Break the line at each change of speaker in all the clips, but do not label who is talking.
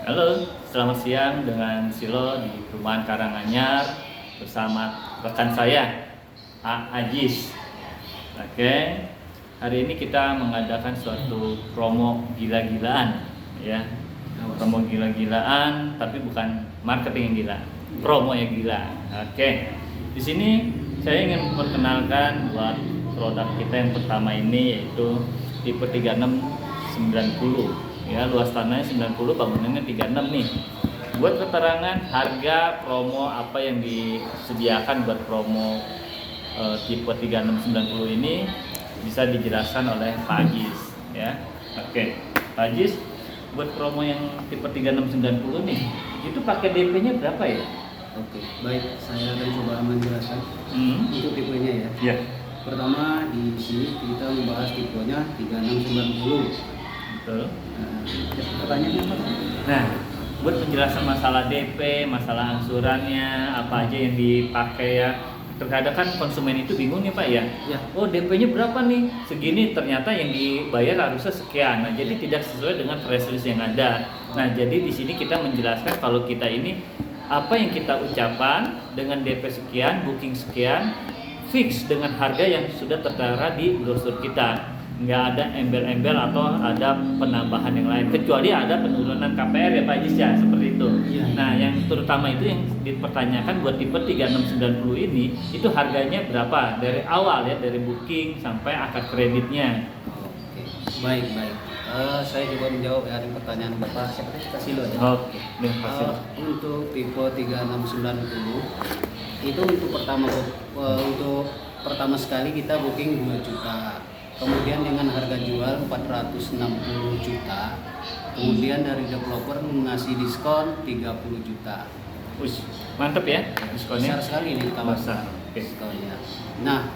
Halo, selamat siang dengan Silo di Perumahan Karanganyar bersama rekan saya, Ajis. Oke, hari ini kita mengadakan suatu promo gila-gilaan, ya. Promo gila-gilaan, tapi bukan marketing yang gila, promo yang gila. Oke, di sini saya ingin memperkenalkan buat produk kita yang pertama ini yaitu tipe 3690. Ya, luas tanahnya 90, bangunannya 36 nih. Buat keterangan harga promo apa yang disediakan buat promo tipe 3690 ini bisa dijelaskan oleh Pak Ajis, ya. Oke, Pak Ajis, buat promo yang tipe 3690 nih, itu pakai DP-nya berapa ya?
Oke, baik, saya akan coba menjelaskan untuk tipenya ya.
Ya.
Pertama di sini kita membahas tipenya 3690.
Betul.
Pertanyaannya apa?
Nah, buat penjelasan masalah DP, masalah angsurannya, apa aja yang dipakai ya. Terkadang kan konsumen itu bingung nih Pak ya.
Ya.
Oh, DP-nya berapa nih? Segini, ternyata yang dibayar harusnya sekian. Nah, jadi tidak sesuai dengan press list yang ada. Nah, jadi di sini kita menjelaskan kalau kita ini apa yang kita ucapkan dengan DP sekian, booking sekian, fix dengan harga yang sudah tertera di brosur kita. Nggak ada embel-embel atau ada penambahan yang lain, kecuali ada penurunan KPR ya Pak Ajis ya, seperti itu.
Iya.
Nah, yang terutama itu yang dipertanyakan buat tipe 3690 ini, itu harganya berapa dari awal ya, dari booking sampai akad kreditnya.
Oke, baik. Saya coba menjawab ya pertanyaan Bapak. Siapa tadi? Kasilo ya.
Oke, terima kasih.
Untuk tipe 3690 itu untuk pertama sekali kita booking 2 juta. Kemudian dengan harga jual 460 juta. Kemudian dari developer ngasih diskon 30 juta.
Ush, mantep ya diskonnya.
Besar sekali ini
Besar. Oke.
diskonnya. Nah,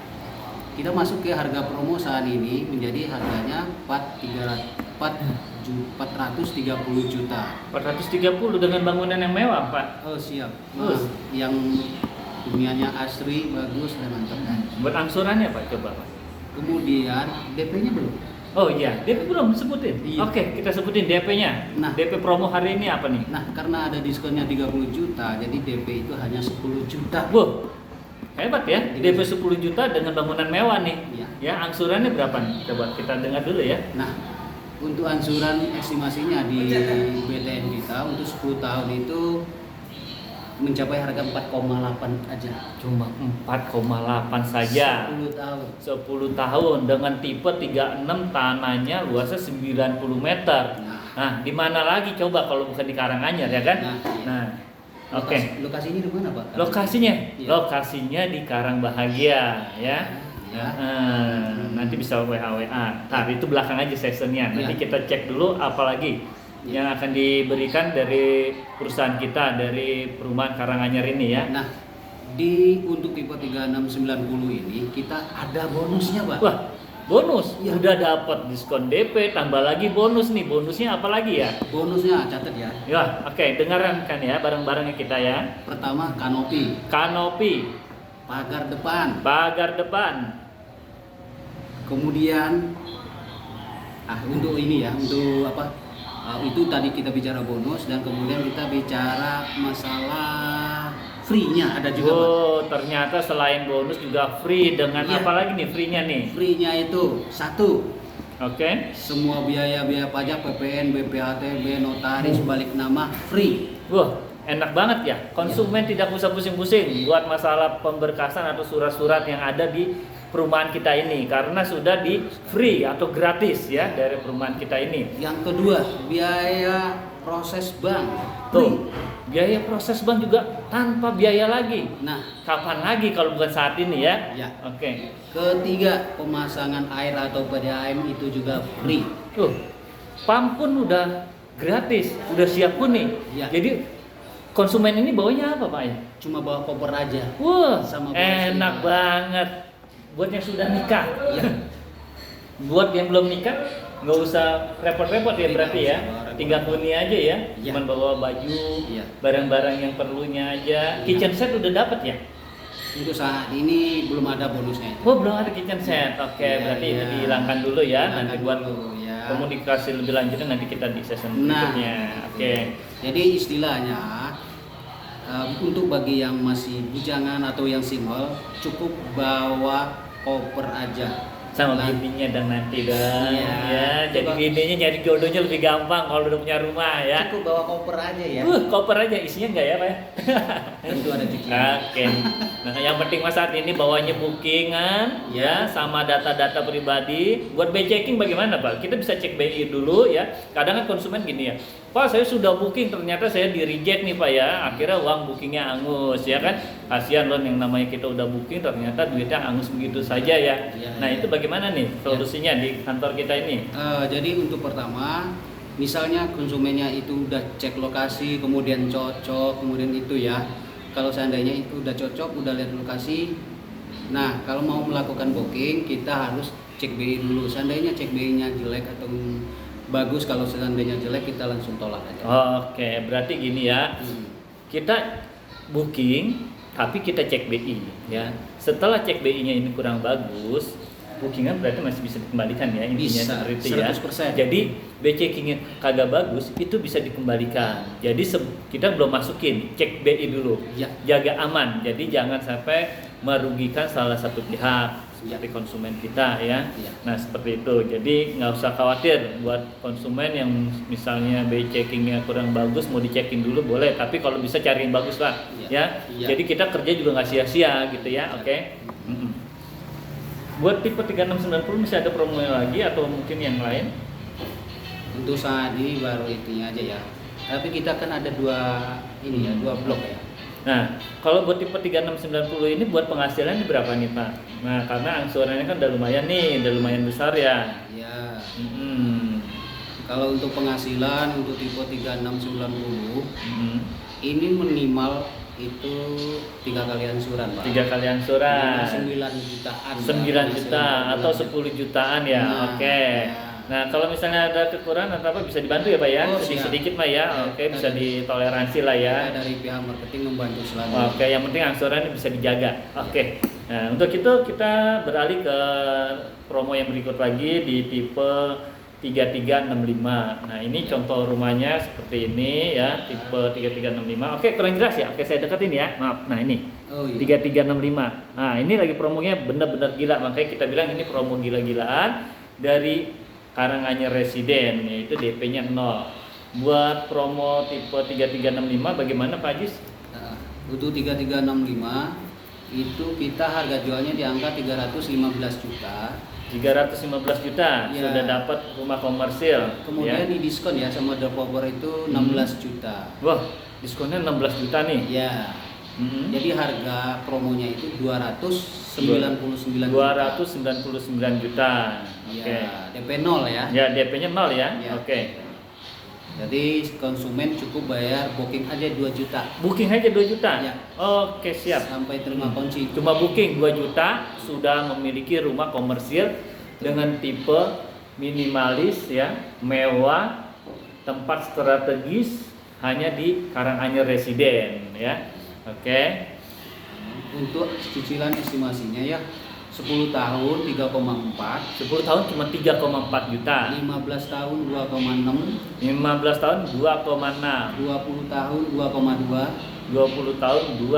kita masuk ke harga promo saat ini menjadi harganya 430 juta.
430 dengan bangunan yang mewah Pak.
Oh siap.
Terus?
Yang dunianya asri, bagus dan mantap.
Buat angsurannya Pak, coba Pak.
Kemudian DP-nya belum.
Oh iya, DP belum sebutin.
Iya.
Oke, kita sebutin DP-nya.
Nah.
DP promo hari ini apa nih?
Nah, karena ada diskonnya 30 juta, jadi DP itu hanya 10 juta.
Wah, hebat ya. DP 10 juta dengan bangunan mewah nih.
Iya.
Ya, angsurannya berapa nih? Coba kita dengar dulu ya.
Nah, untuk angsuran estimasinya di BTN kita untuk 10 tahun itu mencapai harga 4,8 aja.
Cuma 4,8 saja.
10 tahun.
10 tahun dengan tipe 36, tanahnya luasnya 90 meter. Nah, di mana lagi coba kalau bukan di Karanganyar ya kan? Nah, oke.
Lokasinya di mana, Pak?
Lokasinya,
Iya.
lokasinya di Karangbahagia ya.
Ya.
Nanti bisa WA. Nah, itu belakang aja sessionnya. Nanti kita cek dulu apalagi yang akan diberikan dari perusahaan kita, dari Perumahan Karanganyar ini ya.
Nah, untuk tipe 3690 ini kita ada bonusnya, Pak.
Wah, bonus.
Ya.
Udah dapat diskon DP, tambah lagi bonus nih. Bonusnya apa lagi ya?
Bonusnya catat ya.
Ya, oke, dengarkan kan ya bareng-barengnya kita ya.
Pertama kanopi,
Kanopi,
pagar depan.
pagar depan.
Kemudian untuk ini ya, untuk apa? Itu tadi kita bicara bonus dan kemudian kita bicara masalah free-nya ada juga, Pak.
Oh, ternyata selain bonus juga free dengan
Iya.
apa lagi nih free-nya nih?
Free-nya itu satu,
Oke.
semua biaya pajak, PPN, BPHTB, notaris, balik nama free.
Wah, enak banget ya. Konsumen tidak usah pusing-pusing buat masalah pemberkasan atau surat-surat yang ada di perumahan kita ini karena sudah di free atau gratis ya dari perumahan kita ini.
Yang kedua, biaya proses bank
Tuh,
free.
biaya proses bank juga tanpa biaya lagi.
Nah,
Kapan lagi kalau bukan saat ini ya?
ya.
Oke.
Ketiga, pemasangan air atau PDAM itu juga free.
Tuh, PAM pun udah gratis, udah siap kuning.
Ya.
Jadi konsumen ini bawanya apa Pak ya?
Cuma bawa koper aja.
Wah,
Sama
enak
bonusnya.
banget. Buat yang sudah nikah,
Ya.
buat yang belum nikah nggak usah repot-repot ya
Tidak
berarti ya,
usah repot.
tinggal huni aja ya,
Iya.
cuman bawa baju,
Iya.
barang-barang yang perlunya aja.
Iya.
Kitchen set udah dapat ya?
Untuk saat ini belum ada bonusnya itu.
Oh belum ada kitchen set, oke
Iya,
berarti itu
iya.
dihilangkan dulu ya,
Hilangkan
nanti buat
dulu, ya.
komunikasi lebih lanjutnya nanti kita di session
Nah.
berikutnya. Oke,
Jadi istilahnya untuk bagi yang masih bujangan atau yang single cukup bawa koper aja.
Sama
Lah,
bininya dan nanti dong.
Iya.
Ya, jadi
Coba-
bininya nyari jodohnya lebih gampang kalau udah punya rumah ya.
cukup bawa koper aja ya.
Koper aja isinya enggak ya, Pak ya?
Tentu ada cicilan.
Oke. Nah, yang penting mas saat ini bawanya bookingan ya sama data-data pribadi. Buat BI checking bagaimana, Pak? Kita bisa cek BI dulu ya. Kadang kan konsumen gini ya. Pak, saya sudah booking ternyata saya di reject nih, Pak ya. Akhirnya uang bookingnya angus ya kan. Kasihan loh yang namanya kita udah booking ternyata duitnya angus begitu saja ya.
Iya,
Nah,
iya.
itu bagaimana nih solusinya di kantor kita ini?
Jadi untuk pertama, misalnya konsumennya itu udah cek lokasi, kemudian cocok, kemudian itu ya. Kalau seandainya itu udah cocok, udah lihat lokasi, nah kalau mau melakukan booking kita harus cek BI dulu. Seandainya cek BI-nya jelek atau bagus, kalau seandainya jelek kita langsung tolak aja.
Oke, berarti gini ya.
Hmm.
Kita booking tapi kita cek BI ya. Setelah cek BI-nya ini kurang bagus, bookingan berarti masih bisa dikembalikan ya intinya
Bisa,
seperti itu ya.
100%.
Jadi B checkingnya kagak bagus itu bisa dikembalikan. Jadi kita belum masukin, cek BI dulu.
Ya.
Jaga aman. Jadi jangan sampai merugikan salah satu pihak seperti konsumen kita ya.
Ya.
Nah seperti itu. Jadi nggak usah khawatir buat konsumen yang misalnya BI checkingnya kurang bagus mau dicekin dulu boleh. Tapi kalau bisa cari yang bagus lah
Ya.
ya.
Ya.
Jadi kita kerja juga nggak sia-sia gitu ya. Oke. Mm-mm. Buat tipe 3690 masih ada promo lagi atau mungkin yang lain?
Untuk saat ini baru itunya aja ya. Tapi kita kan ada dua blok ya.
Nah, kalau buat tipe 3690 ini buat penghasilan berapa nih Pak? Nah, karena angsurannya kan udah lumayan nih, udah lumayan besar ya.
Ya.
Mm-mm.
Kalau untuk penghasilan untuk tipe 3690
Mm-mm.
ini minimal itu 3 kali angsuran, Pak.
3 kali angsuran.
9 jutaan.
9 juta atau 10 jutaan ya.
Nah,
Oke.
ya.
Nah, kalau misalnya ada kekurangan atau apa bisa dibantu ya Pak ya?
Oh, siap.
Sedikit-sedikit Pak ya. Oke, bisa ditoleransi lah ya.
Kita dari pihak marketing membantu selalu.
Oke, yang penting angsurannya bisa dijaga. Oke. Nah, untuk itu kita beralih ke promo yang berikut lagi di tipe 3365. Nah, ini contoh rumahnya seperti ini ya, tipe 3365. Oke, kurang jelas ya. Oke, saya deketin ya. Maaf. Nah, ini.
Oh iya.
3365. Nah, ini lagi promonya benar-benar gila. Makanya kita bilang ini promo gila-gilaan dari Karanganyar Residen, yaitu DP-nya 0. Buat promo tipe 3365 bagaimana Pak Ajis?
Nah, untuk 3365 itu kita harga jualnya di angka 315 juta.
315 juta
Ya.
sudah dapat rumah komersil.
Kemudian
ya.
di diskon ya sama developer itu 16 juta.
Wah, diskonnya 16 juta nih.
Ya.
Mhm.
Jadi harga promonya itu 299
299 juta. Oke.
Ya, DP 0 ya.
Ya, DP-nya 0 ya.
Ya.
Oke.
Jadi konsumen cukup bayar booking aja 2 juta
Booking aja 2 juta.
Ya.
Oke, siap.
sampai terima kunci.
Cuma booking 2 juta sudah memiliki rumah komersil dengan tipe minimalis ya, mewah, tempat strategis hanya di Karanganyar Residen ya. Oke.
Untuk cicilan estimasinya ya 10 tahun 3,4,
10 tahun cuma 3,4 juta.
15 tahun 2,6,
15 tahun 2,6.
20 tahun 2,2,
20 tahun 2,2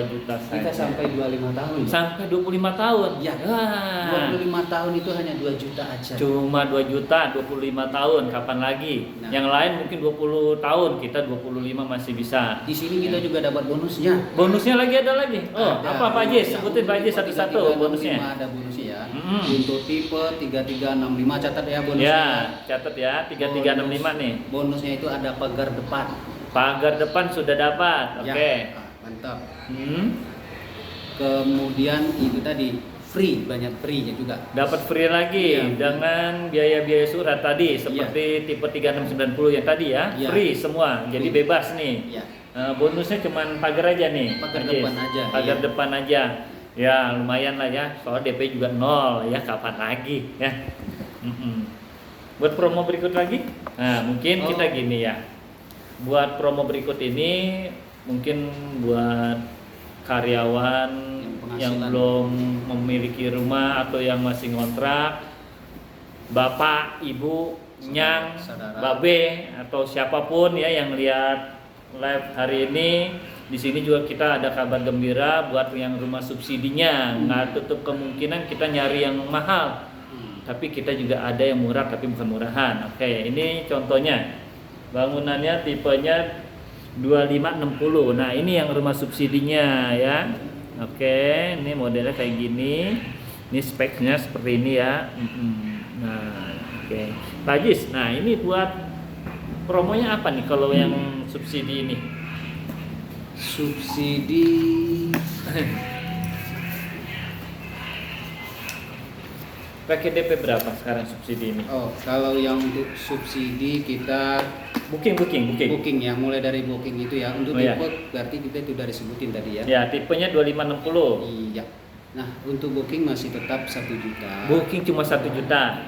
juta
kita
saja.
sampai 25 tahun.
Sampai 25 tahun.
Ya.
Wah.
25 tahun itu hanya 2 juta aja.
Cuma 2 juta 25 tahun kapan lagi?
Nah.
Yang lain mungkin 20 tahun, kita 25 masih bisa.
Di sini kita juga dapat bonusnya.
Bonusnya lagi ada lagi. Oh,
Ada.
apa Pak Ajis?
Ya,
Sebutin Pak Ajis
untuk
satu-satu
3365
bonusnya.
ada bonusnya ya.
Mm-mm.
Untuk tipe 3365 catat ya bonusnya.
Ya, catat ya 3365 nih.
Bonusnya itu ada pagar depan.
Pagar depan sudah dapat. Oke.
Ya, mantap.
Hmm.
Kemudian itu tadi free, banyak free-nya juga.
Dapat free lagi
Iya.
dengan biaya-biaya surat tadi seperti tipe 3690 yang tadi ya.
Iya.
Free semua. Jadi
Free.
bebas nih.
Ya.
Bonusnya cuman pagar aja nih.
Pagar
Ajis.
depan aja,
Pagar
iya.
depan aja. Ya lumayan lah ya. Soal DP juga 0 ya. Kapan lagi ya. Mm-mm. Buat promo berikut lagi. Nah mungkin
Oh.
kita gini ya. Buat promo berikut ini mungkin buat karyawan yang
penghasilan.
belum memiliki rumah atau yang masih ngontrak, bapak, ibu Nyang,
saudara.
Babe atau siapapun ya yang lihat live hari ini. Di sini juga kita ada kabar gembira buat yang rumah subsidinya. Nggak tutup kemungkinan kita nyari yang mahal. Tapi kita juga ada yang murah tapi bukan murahan. Oke, ini contohnya. Bangunannya tipenya 2560. Nah, ini yang rumah subsidinya ya. Oke, ini modelnya kayak gini. Ini speknya seperti ini ya. Nah, oke. Pak Ajis, nah ini buat promonya apa nih kalau yang subsidi ini?
Subsidi
Pakai DP berapa sekarang subsidi ini?
oh kalau yang untuk subsidi kita
Booking.
ya, mulai dari booking itu ya. Untuk
Oh, ya.
tipe berarti kita itu udah disebutin tadi ya.
Ya, tipenya 2560.
Iya. Nah, untuk booking masih tetap 1 juta.
Booking cuma 1 juta.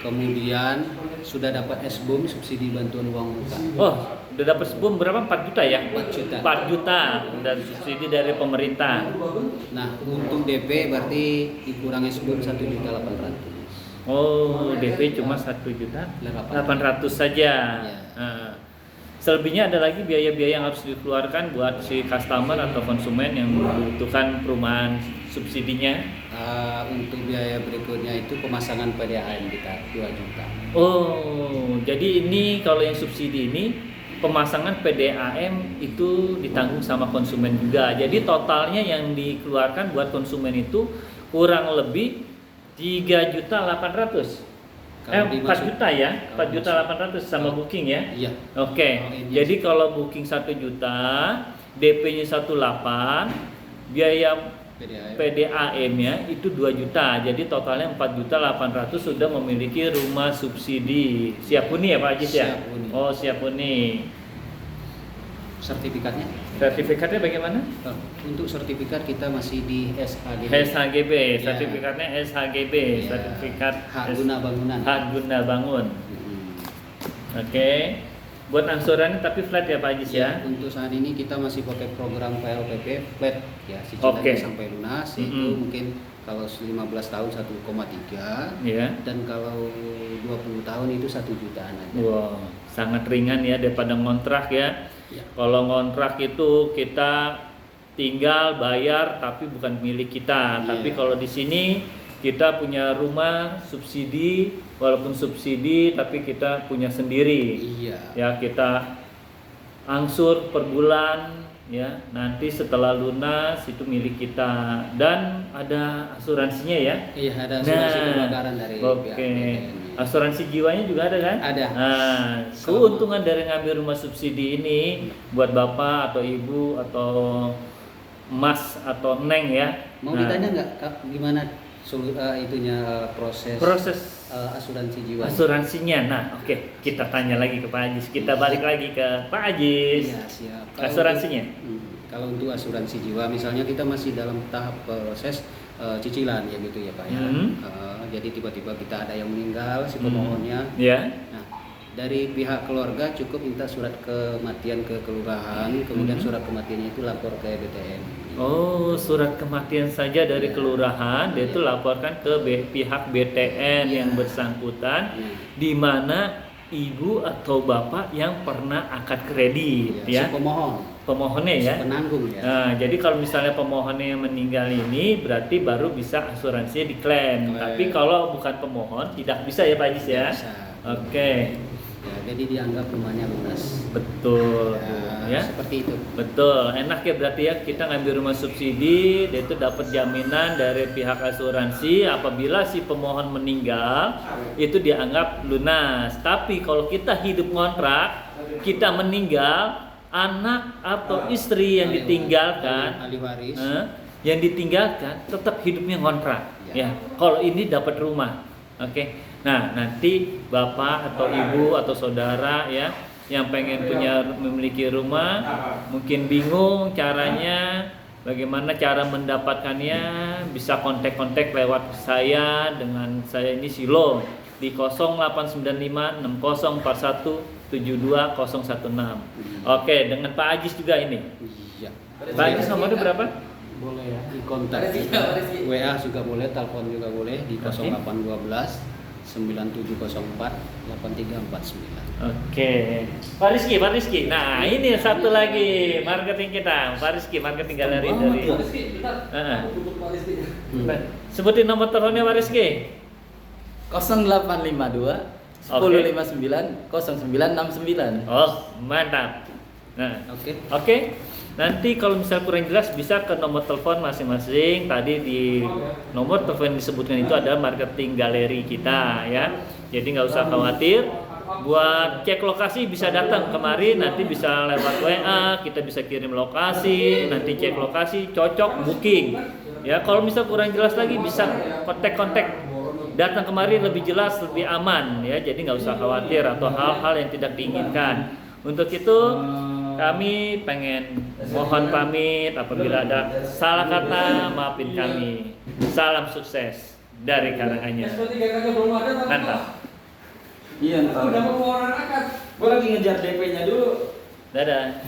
Kemudian sudah dapat SBUM, subsidi bantuan uang muka.
Oh, udah dapat sebelum berapa? 4 juta ya?
4 juta.
4 juta dan subsidi dari pemerintah.
Nah, untuk DP berarti dikurang SBUM 1.800.000.
Oh, DP cuma 1 juta 800 saja.
Ya.
Nah, selebihnya ada lagi biaya-biaya yang harus dikeluarkan buat si customer atau konsumen yang membutuhkan perumahan subsidinya.
Untuk biaya berikutnya itu pemasangan PDAM kita 2 juta.
Oh, jadi ini kalau yang subsidi ini pemasangan PDAM itu ditanggung sama konsumen juga. Jadi totalnya yang dikeluarkan buat konsumen itu kurang lebih 3.800.000. 4 juta ya, 4.800.000 sama booking ya.
Iya.
Oke.
Oh, ini
Jadi kalau booking 1 juta, DP-nya 18, biaya
PDAM.
PDAM-nya itu 2 juta. Jadi totalnya 4.800.000 sudah memiliki rumah subsidi. Siap huni ya Pak Ajis ya?
Siap huni.
Oh, siap huni.
Sertifikatnya?
Sertifikatnya bagaimana?
Untuk sertifikat kita masih di SHGB.
SHGB,
Ya.
sertifikatnya SHGB,
Ya.
sertifikat
Hak guna bangunan.
Hak guna bangun.
Hmm.
Oke. Buat angsurannya tapi flat ya Pak Ajis ya?
Untuk saat ini kita masih pakai program PLPP flat ya, cicilannya
Oke.
sampai lunas. Itu mungkin kalau 15 tahun 1,3,
Iya.
dan kalau 20 tahun itu 1 jutaan aja.
Wow, sangat ringan ya daripada ngontrak ya.
Ya.
Kalau ngontrak itu kita tinggal bayar tapi bukan milik kita.
Iya.
Tapi kalau di sini kita punya rumah subsidi, walaupun subsidi tapi kita punya sendiri.
Iya.
Ya, kita angsur per bulan ya. Nanti setelah lunas itu milik kita dan ada asuransinya ya.
Iya, ada asuransi
Nah,
kebakaran dari
oke.
pihak BPN.
Asuransi jiwanya juga ada kan?
Ada.
Nah, keuntungan dari ngambil rumah subsidi ini buat bapak atau ibu atau mas atau neng ya.
Mau
Nah,
ditanya nggak Kak, gimana itunya proses asuransi jiwa?
asuransinya. Nah, oke, kita tanya lagi ke Pak Ajis. Kita balik lagi ke Pak Ajis.
Iya, siap.
Asuransinya.
Kalau untuk asuransi jiwa, misalnya kita masih dalam tahap proses cicilan ya gitu ya Pak ya. Jadi tiba-tiba kita ada yang meninggal si pemohonnya.
Ya.
Nah, dari pihak keluarga cukup minta surat kematian ke kelurahan, kemudian surat kematiannya itu lapor ke BTN.
Oh, surat kematian saja dari kelurahan, dia itu laporkan ke pihak BTN yang bersangkutan, di mana ibu atau bapak yang pernah akad kredit ya.
Si pemohon,
Pemohonnya ya.
penanggung ya.
Nah, jadi kalau misalnya pemohonnya yang meninggal ini berarti baru bisa asuransinya diklaim.
Klaim.
Tapi kalau bukan pemohon tidak bisa ya Pak Ajis ya.
Bisa.
Oke.
Ya, jadi dianggap rumahnya lunas.
Betul. Ya.
Seperti itu.
Betul, enak ya berarti ya kita ngambil rumah subsidi, dia itu dapat jaminan dari pihak asuransi apabila si pemohon meninggal itu dianggap lunas. Tapi kalau kita hidup ngontrak, kita meninggal, anak atau istri yang ditinggalkan,
ahli waris.
yang ditinggalkan tetap hidupnya ngontrak. Ya, kalau ini dapat rumah, oke. Nah nanti bapak atau ibu atau saudara ya yang pengen memiliki rumah, mungkin bingung caranya, bagaimana cara mendapatkannya, bisa kontak-kontak lewat saya dengan saya ini Silo di 089560417216. Oke, dengan Pak Ajis juga ini.
Iya.
Pak Ajis nomornya berapa?
Boleh ya, di kontak juga. WA juga boleh, telepon juga boleh di 0812 9704 8349.
Oke, Pak Rizky. Nah, ini satu lagi marketing kita, Pak Rizky, marketing galeri dari. Sebutin nomor teleponnya Pak Rizky.
0852 1059 0969.
Oh, mantap. Nah,
Oke.
oke. Nanti kalau misal kurang jelas bisa ke nomor telepon masing-masing. Tadi di nomor telepon yang disebutkan itu ada marketing galeri kita ya. Jadi nggak usah khawatir. Buat cek lokasi bisa datang kemari, nanti bisa lewat WA, kita bisa kirim lokasi, nanti cek lokasi, cocok, booking. Ya, kalau misal kurang jelas lagi bisa kontak-kontak. Datang kemari lebih jelas, lebih aman ya. Jadi nggak usah khawatir atau hal-hal yang tidak diinginkan. Untuk itu kami pengen mohon pamit apabila ada salah kata, maafin kami. Salam sukses dari Karanganyar. Mantap.
Iya, ntar. Gue lagi ngejar DP-nya dulu.
Dadah.